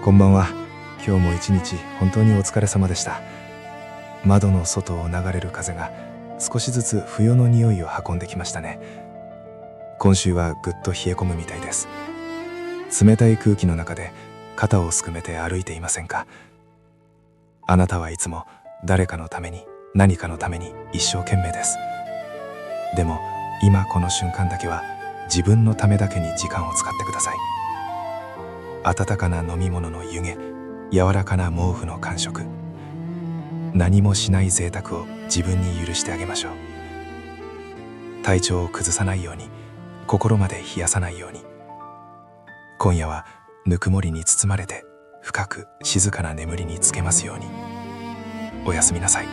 こんばんは。今日も一日本当にお疲れ様でした。窓の外を流れる風が少しずつ冬の匂いを運んできましたね。今週はぐっと冷え込むみたいです。冷たい空気の中で肩をすくめて歩いていませんか？あなたはいつも誰かのために何かのために一生懸命です。でも今この瞬間だけは自分のためだけに時間を使ってください。温かな飲み物の湯気、柔らかな毛布の感触、何もしない贅沢を自分に許してあげましょう。体調を崩さないように、心まで冷やさないように。今夜はぬくもりに包まれて深く静かな眠りにつけますように。おやすみなさい。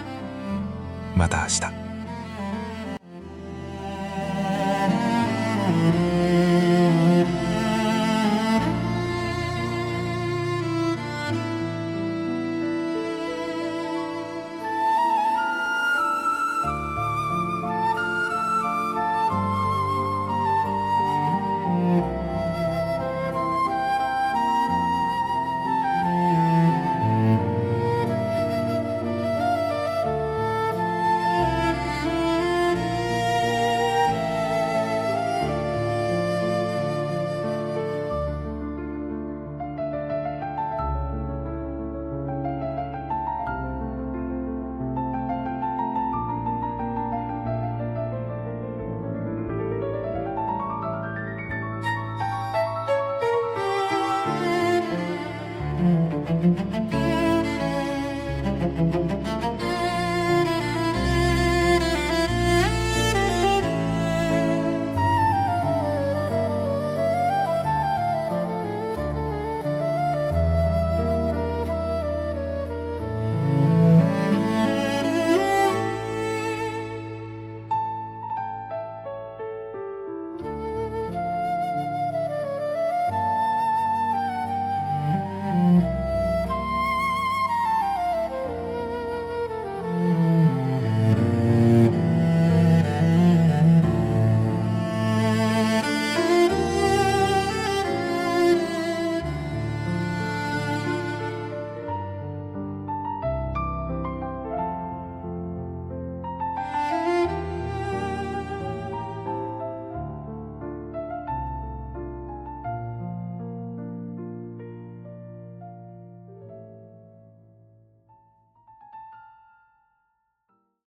また明日。